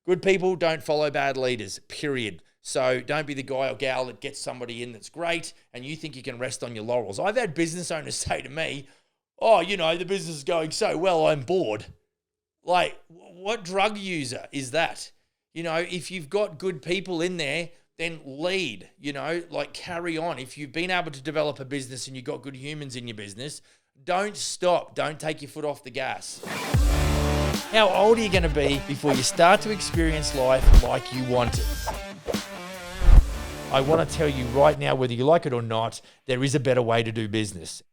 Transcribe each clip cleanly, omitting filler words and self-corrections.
Good people don't follow bad leaders, period. So don't be the guy or gal that gets somebody in that's great and you think you can rest on your laurels. I've had business owners say to me, oh, the business is going so well, I'm bored. Like, what drug user is that? If you've got good people in there, then lead, carry on. If you've been able to develop a business and you've got good humans in your business, don't stop. Don't take your foot off the gas. How old are you going to be before you start to experience life like you want it? I want to tell you right now, whether you like it or not, there is a better way to do business.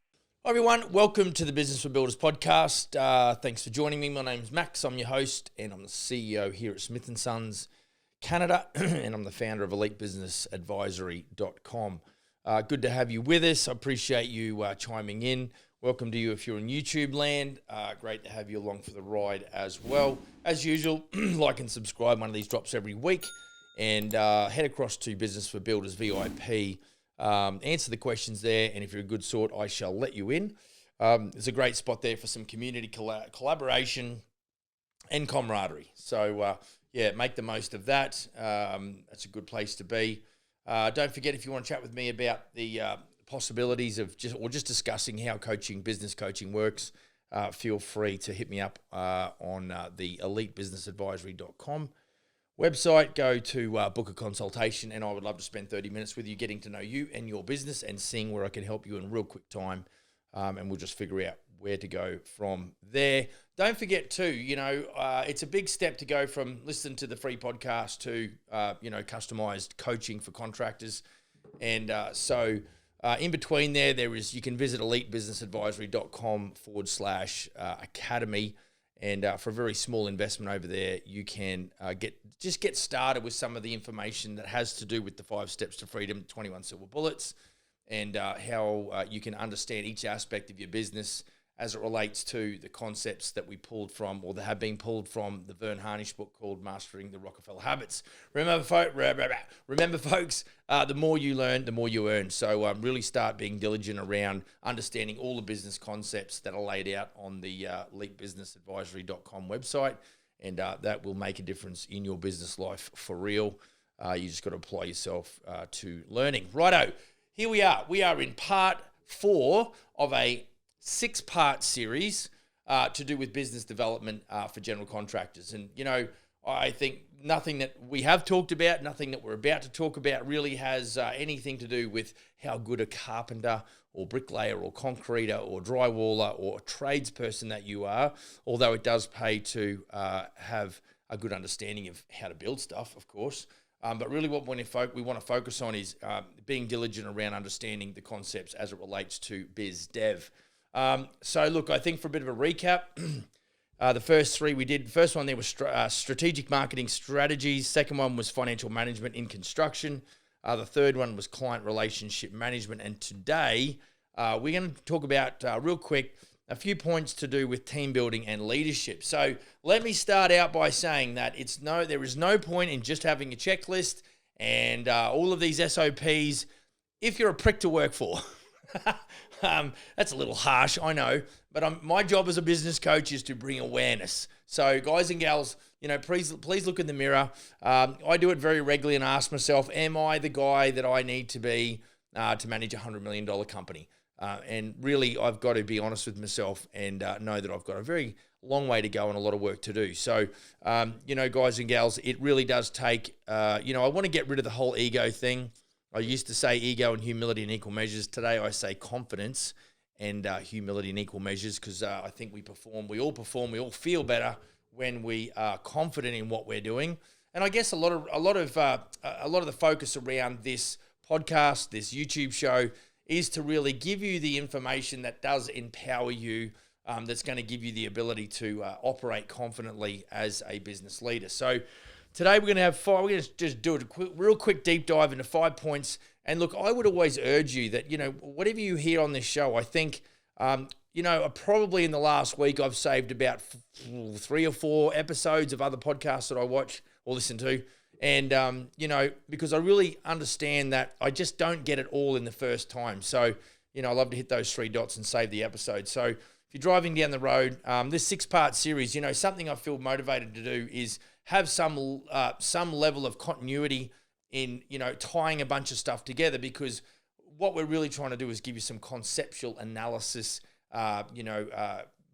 Hi everyone, welcome to the Business for Builders podcast. Thanks for joining me. My name's Max. I'm your host and I'm the CEO here at Smith & Sons Canada and I'm the founder of EliteBusinessAdvisory.com. Good to have you with us. I appreciate you chiming in. Welcome to you if you're in YouTube land. Great to have you along for the ride as well. As usual, like and subscribe. One of these drops every week. And head across to Business for Builders VIP. Answer the questions there, and if you're a good sort, I shall let you in. There's a great spot there for some community collaboration and camaraderie. So, make the most of that. That's a good place to be. Don't forget, if you want to chat with me about the possibilities of just discussing how business coaching works, feel free to hit me up on the EliteBusinessAdvisory.com website. Go to book a consultation, and I would love to spend 30 minutes with you, getting to know you and your business and seeing where I can help you in real quick time, and we'll just figure out where to go from there. Don't forget too, it's a big step to go from listening to the free podcast to, customized coaching for contractors. And so in between there is, you can visit EliteBusinessAdvisory.com/academy. And for a very small investment over there, you can get started with some of the information that has to do with the 5 steps to freedom, 21 silver bullets, and how you can understand each aspect of your business as it relates to the concepts that we pulled from, or that have been pulled from, the Vern Harnish book called Mastering the Rockefeller Habits. Remember, folks, the more you learn, the more you earn. So really start being diligent around understanding all the business concepts that are laid out on the EliteBusinessAdvisory.com website, and that will make a difference in your business life for real. You just got to apply yourself to learning. Righto, here we are. We are in part 4 of a 6-part series to do with business development for general contractors. And, I think nothing that we have talked about, nothing that we're about to talk about really has anything to do with how good a carpenter or bricklayer or concreter or drywaller or tradesperson that you are, although it does pay to have a good understanding of how to build stuff, of course. But really what we want to focus on is being diligent around understanding the concepts as it relates to biz dev. So look, I think for a bit of a recap, the first 3 we did. First one there was strategic marketing strategies. Second one was financial management in construction. The third one was client relationship management. And today we're going to talk about real quick a few points to do with team building and leadership. So let me start out by saying that there is no point in just having a checklist and all of these SOPs if you're a prick to work for. That's a little harsh, I know, but my job as a business coach is to bring awareness. So guys and gals, please look in the mirror. I do it very regularly and ask myself, am I the guy that I need to be to manage a $100 million company? And really, I've got to be honest with myself and know that I've got a very long way to go and a lot of work to do. So, guys and gals, it really does take, I want to get rid of the whole ego thing. I used to say ego and humility in equal measures. Today I say confidence and humility in equal measures, because I think we all feel better when we are confident in what we're doing. And I guess a lot of the focus around this podcast, this YouTube show, is to really give you the information that does empower you, that's going to give you the ability to operate confidently as a business leader. So today we're going to have 5. We're going to just do a real quick deep dive into 5 points. And look, I would always urge you that, whatever you hear on this show, I think, probably in the last week I've saved about 3 or 4 episodes of other podcasts that I watch or listen to. And, because I really understand that I just don't get it all in the first time. So, I love to hit those 3 dots and save the episode. So if you're driving down the road, this 6-part series, something I feel motivated to do is have some level of continuity in, tying a bunch of stuff together, because what we're really trying to do is give you some conceptual analysis,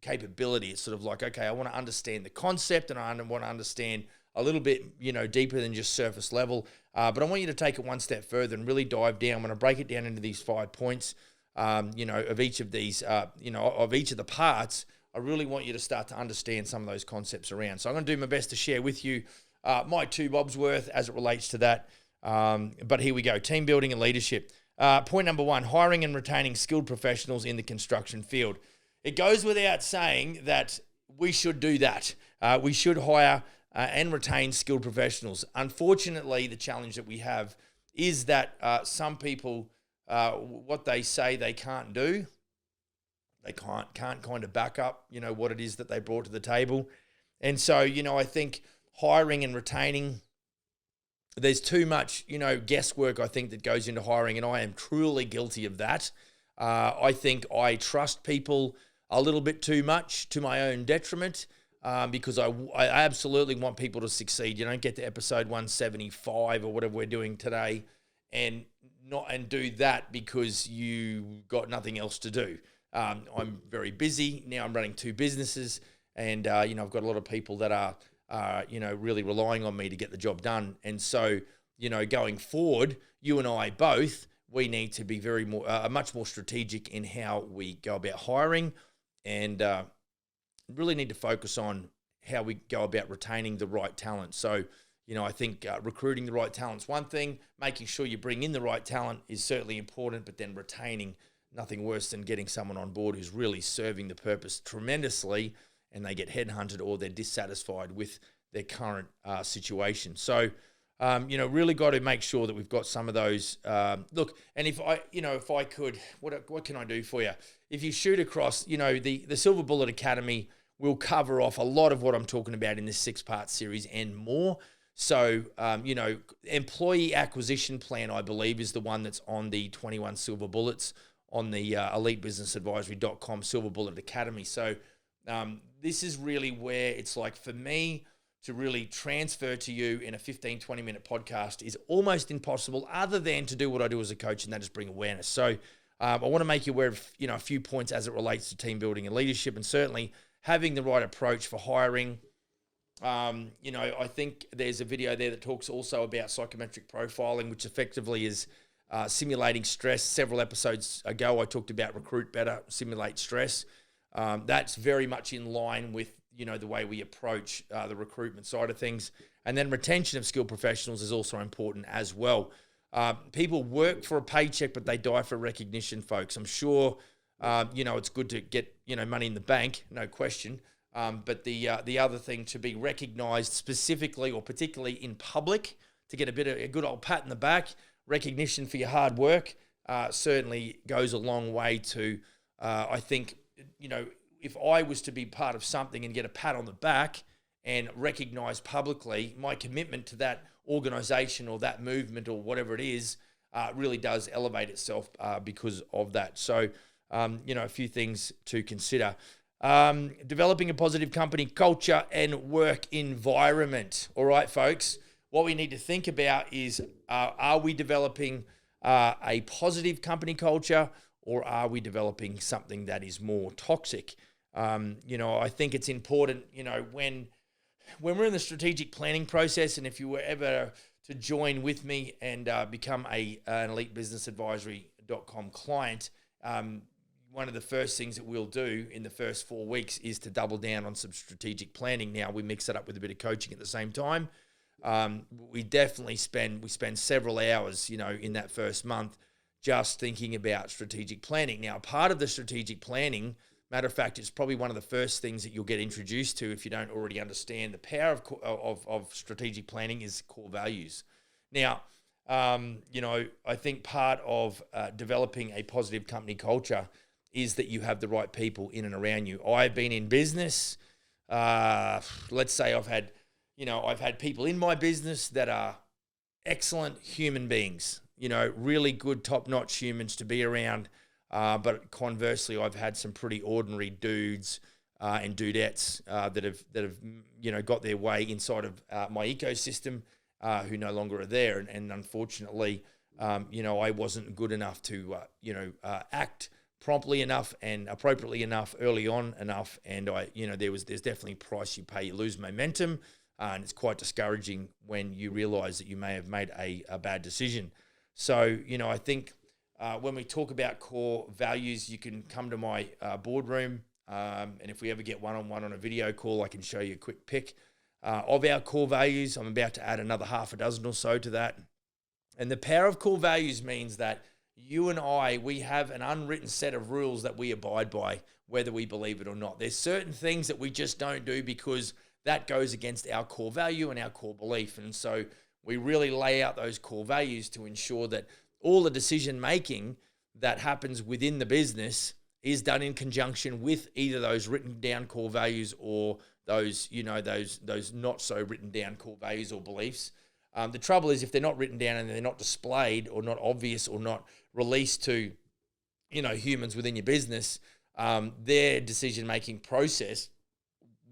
capability. It's sort of like, okay, I want to understand the concept and I want to understand a little bit, deeper than just surface level. But I want you to take it one step further and really dive down. I'm going to break it down into these 5 points, of each of these, of each of the parts. I really want you to start to understand some of those concepts around. So I'm going to do my best to share with you my 2 bobs worth as it relates to that. But here we go. Team building and leadership. Point number 1, hiring and retaining skilled professionals in the construction field. It goes without saying that we should do that. We should hire and retain skilled professionals. Unfortunately, the challenge that we have is that some people, what they say they can't do, they can't kind of back up, what it is that they brought to the table. And so, I think hiring and retaining, there's too much, guesswork, I think, that goes into hiring, and I am truly guilty of that. I think I trust people a little bit too much to my own detriment, because I absolutely want people to succeed. You don't get to episode 175 or whatever we're doing today and do that because you got nothing else to do. I'm very busy now. I'm running 2 businesses, and I've got a lot of people that are really relying on me to get the job done. And so, going forward, you and I both, we need to be much more strategic in how we go about hiring, and really need to focus on how we go about retaining the right talent. So, I think recruiting the right talent is one thing. Making sure you bring in the right talent is certainly important, but then retaining, nothing worse than getting someone on board who's really serving the purpose tremendously, and they get headhunted or they're dissatisfied with their current situation. So, really got to make sure that we've got some of those. Look, and if I could, what can I do for you? If you shoot across, the Silver Bullet Academy will cover off a lot of what I'm talking about in this 6-part series and more. So, employee acquisition plan, I believe, is the one that's on the 21 Silver Bullets on the elitebusinessadvisory.com Silver Bullet Academy. So, this is really where it's like, for me to really transfer to you in a 15, 20-minute podcast is almost impossible, other than to do what I do as a coach, and that is bring awareness. So I want to make you aware of, a few points as it relates to team building and leadership, and certainly having the right approach for hiring. I think there's a video there that talks also about psychometric profiling, which effectively is simulating stress. Several episodes ago, I talked about recruit better, simulate stress. That's very much in line with, the way we approach the recruitment side of things. And then retention of skilled professionals is also important as well. People work for a paycheck, but they die for recognition, folks. I'm sure, it's good to get, money in the bank, no question. But the other thing, to be recognized specifically or particularly in public, to get a good old pat in the back, recognition for your hard work, certainly goes a long way to, I think, if I was to be part of something and get a pat on the back and recognized publicly, my commitment to that organization or that movement or whatever it is really does elevate itself because of that. So, a few things to consider. Developing a positive company culture and work environment. All right, folks, what we need to think about is, are we developing a positive company culture, or are we developing something that is more toxic? I think it's important, when we're in the strategic planning process, and if you were ever to join with me and become an elitebusinessadvisory.com client, one of the first things that we'll do in the first 4 weeks is to double down on some strategic planning. Now, we mix it up with a bit of coaching at the same time. We definitely spend several hours, in that first month just thinking about strategic planning. Now, part of the strategic planning, matter of fact, it's probably one of the first things that you'll get introduced to if you don't already understand the power of strategic planning, is core values. Now, I think part of developing a positive company culture is that you have the right people in and around you. I've been in business. Let's say I've had people in my business that are excellent human beings, really good, top-notch humans to be around. But conversely, I've had some pretty ordinary dudes and dudettes that have got their way inside of my ecosystem who no longer are there, and unfortunately, I wasn't good enough to act promptly enough and appropriately enough early on enough, and there's definitely a price you pay. You lose momentum, and it's quite discouraging when you realise that you may have made a bad decision. So I think when we talk about core values, you can come to my boardroom, and if we ever get one-on-one on a video call, I can show you a quick pic of our core values. I'm about to add another half a dozen or so to that. And the power of core values means that you and I, we have an unwritten set of rules that we abide by, whether we believe it or not. There's certain things that we just don't do because that goes against our core value and our core belief. And so we really lay out those core values to ensure that all the decision making that happens within the business is done in conjunction with either those written down core values or those not so written down core values or beliefs. The trouble is if they're not written down and they're not displayed or not obvious or not released to, humans within your business, their decision-making process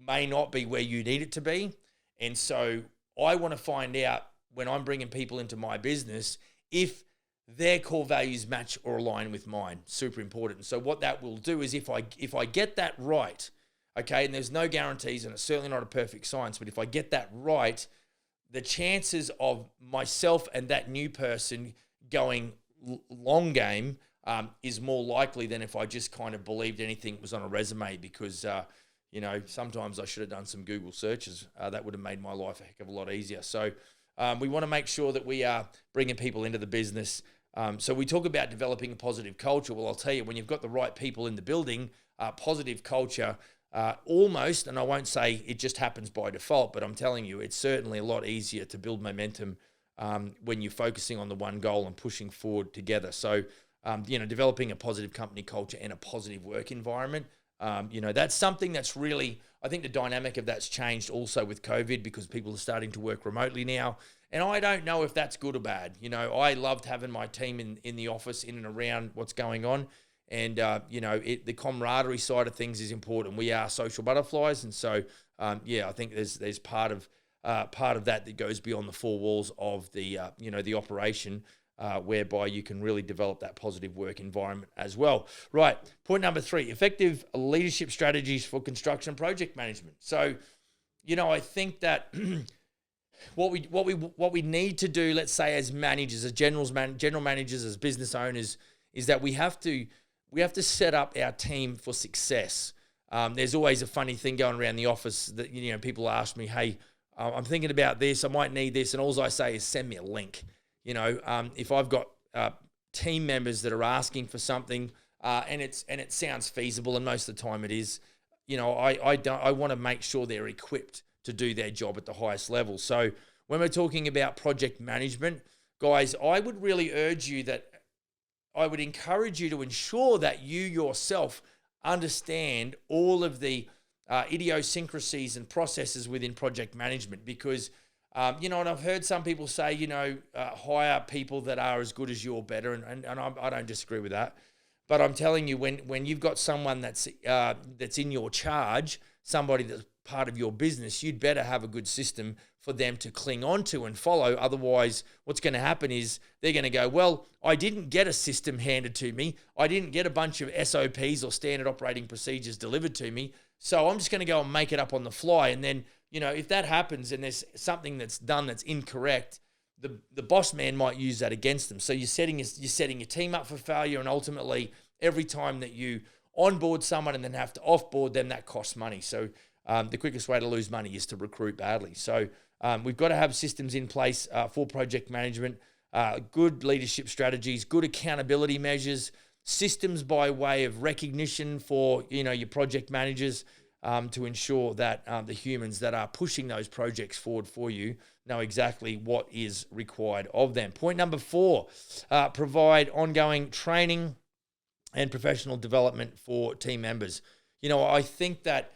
may not be where you need it to be. And so I want to find out when I'm bringing people into my business if their core values match or align with mine. Super important. So what that will do is if I get that right, okay, and there's no guarantees and it's certainly not a perfect science, but if I get that right, the chances of myself and that new person going long game is more likely than if I just kind of believed anything was on a resume because, sometimes I should have done some Google searches. That would have made my life a heck of a lot easier. So we want to make sure that we are bringing people into the business. So we talk about developing a positive culture. Well, I'll tell you, when you've got the right people in the building, positive culture almost, and I won't say it just happens by default, but I'm telling you, it's certainly a lot easier to build momentum when you're focusing on the one goal and pushing forward together. So, developing a positive company culture and a positive work environment, that's something that's really, I think the dynamic of that's changed also with COVID because people are starting to work remotely now. And I don't know if that's good or bad. I loved having my team in the office in and around what's going on. And, the camaraderie side of things is important. We are social butterflies. And so, I think there's part of that goes beyond the four walls of the operation, whereby you can really develop that positive work environment as well. Right. Point number 3, effective leadership strategies for construction project management. So, I think that what we need to do, let's say as managers, as general managers, as business owners, is that we have to set up our team for success. There's always a funny thing going around the office that, people ask me, hey, I'm thinking about this, I might need this. And all I say is send me a link. If I've got team members that are asking for something and it sounds feasible, and most of the time it is, I want to make sure they're equipped to do their job at the highest level. So when we're talking about project management, guys, I would really urge you that I would encourage you to ensure that you yourself understand all of the idiosyncrasies and processes within project management because, and I've heard some people say, hire people that are as good as you or better, and I don't disagree with that. But I'm telling you, when you've got someone that's in your charge, somebody that's part of your business, you'd better have a good system for them to cling on to and follow. Otherwise, what's going to happen is they're going to go, well, I didn't get a system handed to me. I didn't get a bunch of SOPs or standard operating procedures delivered to me. So I'm just going to go and make it up on the fly. And then, if that happens and there's something that's done that's incorrect, the boss man might use that against them. So you're setting your team up for failure, and ultimately every time that you onboard someone and then have to offboard them, that costs money. So the quickest way to lose money is to recruit badly. So we've got to have systems in place for project management, good leadership strategies, good accountability measures, systems by way of recognition for your project managers to ensure that the humans that are pushing those projects forward for you know exactly what is required of them. Point number 4, provide ongoing training and professional development for team members. I think that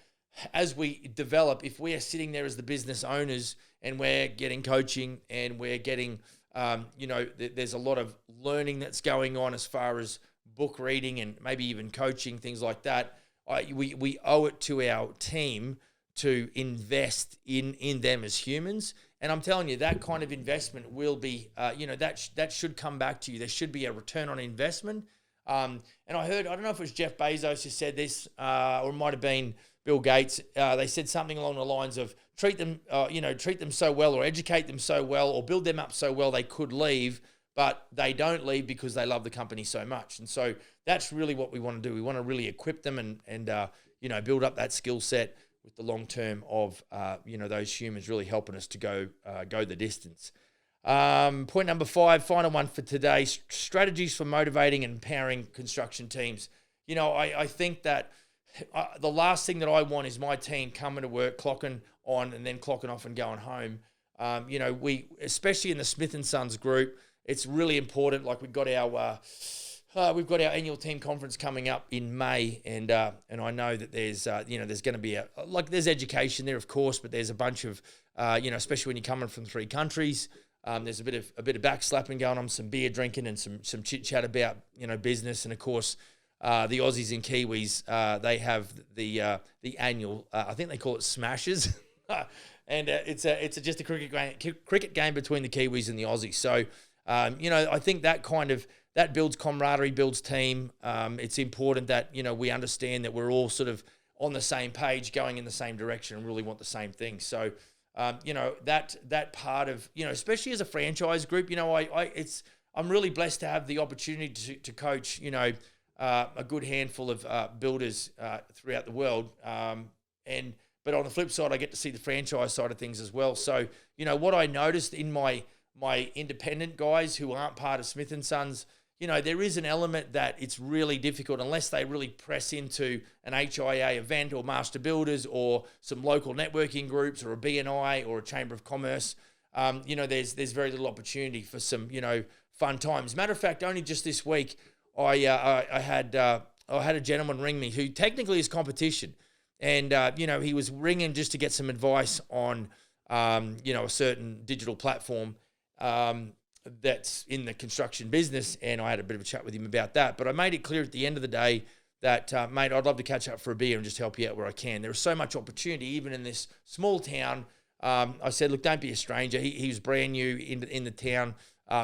as we develop, if we are sitting there as the business owners and we're getting coaching and we're getting, there's a lot of learning that's going on as far as book reading and maybe even coaching, things like that. we owe it to our team to invest in them as humans. And I'm telling you, that kind of investment will be, that should come back to you. There should be a return on investment. And I don't know if it was Jeff Bezos who said this, or it might have been Bill Gates. They said something along the lines of treat them so well, or educate them so well, or build them up so well they could leave, but they don't leave because they love the company so much. And so that's really what we want to do. We want to really equip them and build up that skill set with the long term of those humans really helping us to go the distance. Point number 5, final one for today: strategies for motivating and empowering construction teams. I think that the last thing that I want is my team coming to work, clocking on, and then clocking off and going home. We, especially in the Smith and Sons group, it's really important. Like we've got our annual team conference coming up in May, and I know that there's going to be there's education there, of course, but there's a bunch of especially when you're coming from 3 countries. There's a bit of backslapping going on, some beer drinking, and some chit chat about business, and of course the Aussies and Kiwis, they have the annual I think they call it Smashes, and it's just a cricket game between the Kiwis and the Aussies. So I think that builds camaraderie, builds team. It's important that we understand that we're all sort of on the same page, going in the same direction, and really want the same thing. So that part of especially as a franchise group, I'm really blessed to have the opportunity to coach a good handful of builders throughout the world. But on the flip side, I get to see the franchise side of things as well. So what I noticed in my independent guys who aren't part of Smith and Sons, there is an element that it's really difficult unless they really press into an HIA event or Master Builders or some local networking groups or a BNI or a Chamber of Commerce. There's very little opportunity for some fun times. Matter of fact, only just this week, I had a gentleman ring me who technically is competition, and he was ringing just to get some advice on a certain digital platform that's in the construction business, and I had a bit of a chat with him about that. But I made it clear at the end of the day that, mate, I'd love to catch up for a beer and just help you out where I can. There is so much opportunity, even in this small town. I said, look, don't be a stranger. He was brand new in the town,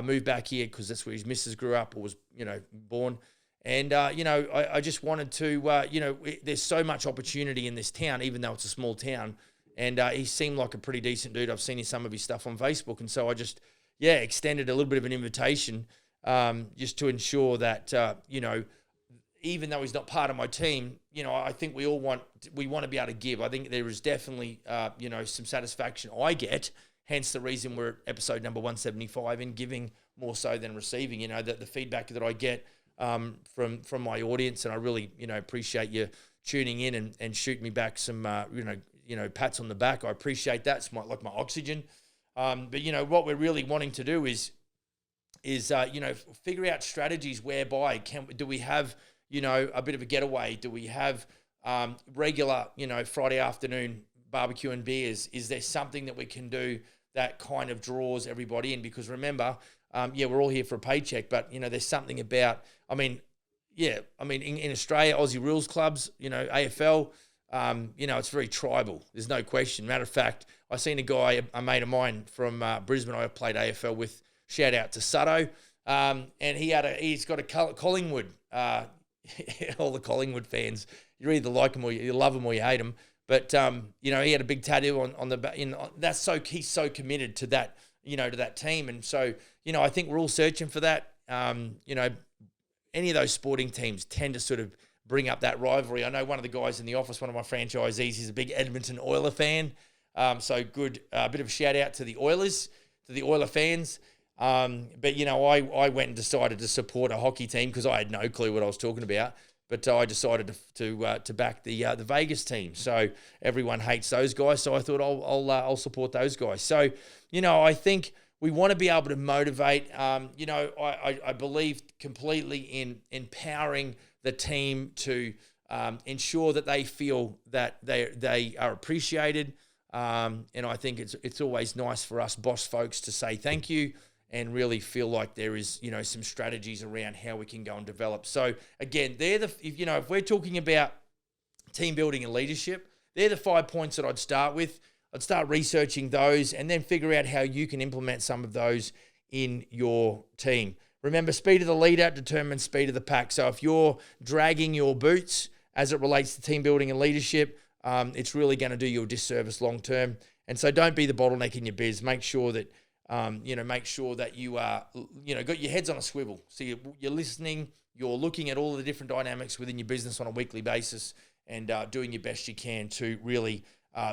moved back here because that's where his missus grew up or was, born. And, I just wanted to, there's so much opportunity in this town, even though it's a small town. And he seemed like a pretty decent dude. I've seen some of his stuff on Facebook. And so I just, extended a little bit of an invitation just to ensure that, even though he's not part of my team, I think we want to be able to give. I think there is definitely, some satisfaction I get, hence the reason we're at episode number 175 in giving more so than receiving, the feedback that I get from my audience. And I really, appreciate you tuning in and shooting me back some, pats on the back. I appreciate that. It's like my oxygen. But what we're really wanting to do is figure out strategies whereby do we have, a bit of a getaway? Do we have regular, Friday afternoon barbecue and beers? Is there something that we can do that kind of draws everybody in? Because remember, we're all here for a paycheck, but, there's something about, in Australia, Aussie rules clubs, AFL, it's very tribal. There's no question. Matter of fact, I seen a guy, a mate of mine from Brisbane I played AFL with, shout out to Sutto, and he's got a Collingwood, all the Collingwood fans, you either like them or you love them or you hate them, but, he had a big tattoo on the back, he's so committed to that, to that team. And so, I think we're all searching for that. Any of those sporting teams tend to sort of bring up that rivalry. I know one of the guys in the office, one of my franchisees, he's a big Edmonton Oiler fan. So good, a bit of a shout out to the Oilers, to the Oiler fans. But I went and decided to support a hockey team because I had no clue what I was talking about. But I decided to back the Vegas team. So everyone hates those guys. So I thought I'll support those guys. So I think we want to be able to motivate. I believe completely in empowering the team to ensure that they feel that they are appreciated. And I think it's always nice for us boss folks to say thank you and really feel like there is, some strategies around how we can go and develop. So again, if we're talking about team building and leadership. They're the 5 points that I'd start with. I'd start researching those and then figure out how you can implement some of those in your team. Remember, speed of the leader determines speed of the pack. So if you're dragging your boots as it relates to team building and leadership, it's really going to do you a disservice long term. And so don't be the bottleneck in your biz. Make sure that you are, got your heads on a swivel. So you're listening, you're looking at all the different dynamics within your business on a weekly basis and doing your best you can to really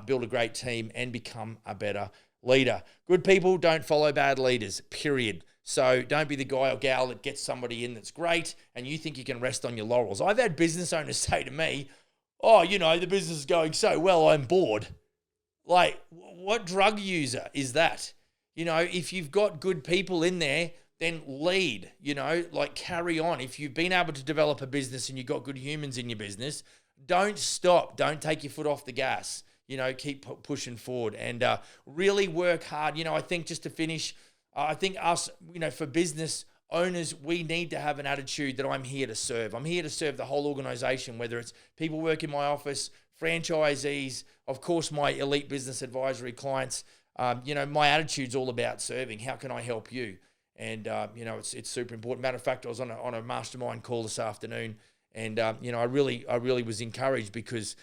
build a great team and become a better leader. Good people don't follow bad leaders, period. So don't be the guy or gal that gets somebody in that's great and you think you can rest on your laurels. I've had business owners say to me, oh, the business is going so well, I'm bored. Like, what drug user is that? If you've got good people in there, then lead, carry on. If you've been able to develop a business and you've got good humans in your business, don't stop. Don't take your foot off the gas. Keep pushing forward and really work hard. I think just to finish, I think us, for business owners, we need to have an attitude that I'm here to serve. I'm here to serve the whole organization, whether it's people work in my office, franchisees, of course, my elite business advisory clients. My attitude's all about serving. How can I help you? And, it's super important. Matter of fact, I was on a mastermind call this afternoon and, I really was encouraged because,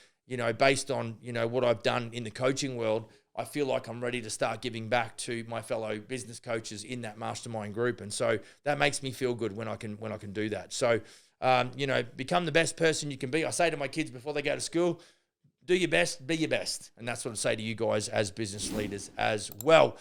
based on, what I've done in the coaching world, I feel like I'm ready to start giving back to my fellow business coaches in that mastermind group. And so that makes me feel good when I can do that. So, become the best person you can be. I say to my kids before they go to school, do your best, be your best. And that's what I say to you guys as business leaders as well.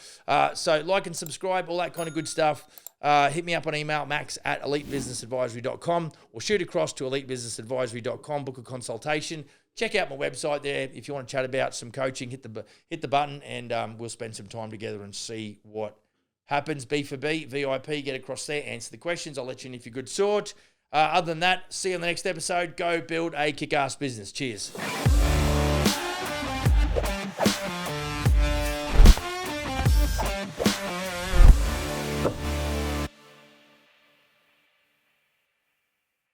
So like and subscribe, all that kind of good stuff. Hit me up on email, max@elitebusinessadvisory.com, or shoot across to elitebusinessadvisory.com, book a consultation. Check out my website there. If you want to chat about some coaching, hit the button and we'll spend some time together and see what happens. B4B, VIP, get across there, answer the questions. I'll let you in if you're good sort. Other than that, see you on the next episode. Go build a kick-ass business. Cheers.